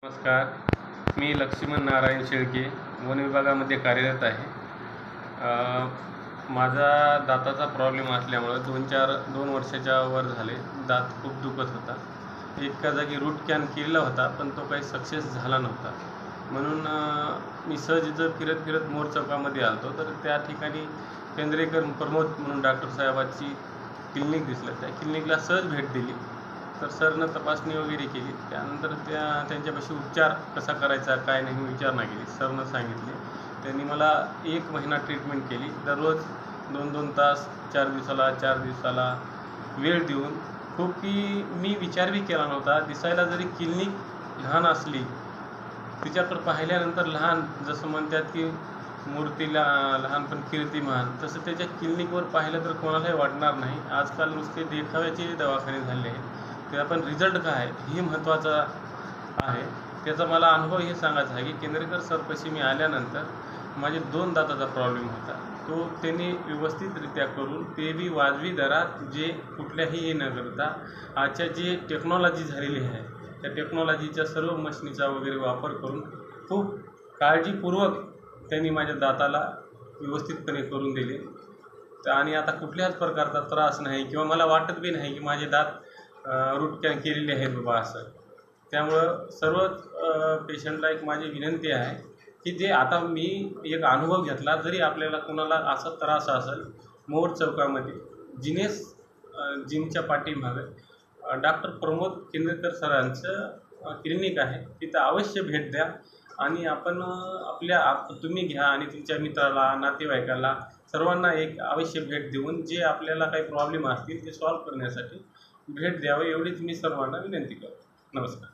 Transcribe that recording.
नमस्कार, मी लक्ष्मण नारायण शेळके वन विभागामध्ये कार्यरत आहे. माझा दाताचा प्रॉब्लेम असल्यामुळे 2 वर्षाच्या वर झाले दात खूप दुखत होता. एका जागी रूट कॅन केलेला होता, पण तो काही सक्सेस झाला नव्हता. म्हणून मी सहज इथं फिरत मोर चौकामध्ये आलो, तर त्या ठिकाणी केंद्रेकर प्रमोद म्हणून डॉक्टर साहेबांची क्लिनिक दिसलं. त्या क्लिनिकला सहज भेट दिली. तर सरनं तपासणी वगैरे केली. त्यानंतर त्यांच्यापाशी उपचार कसा करायचा काय नाही विचारणा केली. सरनं सांगितले. त्यांनी मला 1 महिना ट्रीटमेंट केली. दररोज 2-2 तास 4 दिवसाला वेळ देऊन की मी विचार बी केला नव्हता. दिसायला जरी क्लिनिक लहान असली, तिच्याकडं पाहिल्यानंतर लहान, जसं म्हणतात की मूर्तीला लहानपण कीर्ती महान, तसं त्याच्या क्लिनिकवर पाहिलं तर कोणालाही वाटणार नाही. आजकाल नुसते देखाव्याचे दवाखाने झाले आहेत. ते पण रिझल्ट काय आहे हे महत्त्वाचं आहे. त्याचा मला अनुभव हे सांगायचा आहे की केंद्रेकर सरपाशी मी आल्यानंतर माझे 2 दाताचा प्रॉब्लेम होता. तो त्यांनी व्यवस्थितरित्या करून, ते बी वाजवी दरात, जे कुठल्याही हे न करता आजच्या जे टेक्नॉलॉजी झालेली आहे त्या टेक्नॉलॉजीच्या सर्व मशिनीचा वगैरे वापर करून खूप काळजीपूर्वक त्यांनी माझ्या दाताला व्यवस्थितपणे करून दिले. आणि आता कुठल्याच प्रकारचा त्रास नाही किंवा मला वाटत बी नाही की माझे दात रूट कॅन केलेले आहेत बाबा असं. त्यामुळं सर्व पेशंटला एक माझी विनंती आहे की जे आता मी एक अनुभव घेतला, जरी आपल्याला कोणाला असा त्रास असेल, मोर चौकामध्ये जिनेस जिमच्या पाठीमागे डॉक्टर प्रमोद केंद्रेकर सरांचं क्लिनिक आहे. तिथं अवश्य भेट द्या आणि आपण तुम्ही घ्या आणि तुमच्या मित्राला, नातेवाईकाला, सर्वांना एक अवश्य भेट देऊन जे आपल्याला काही प्रॉब्लेम असतील ते सॉल्व्ह करण्यासाठी भेट द्यावं, एवढीच मी सर्वांना विनंती करतो. नमस्कार.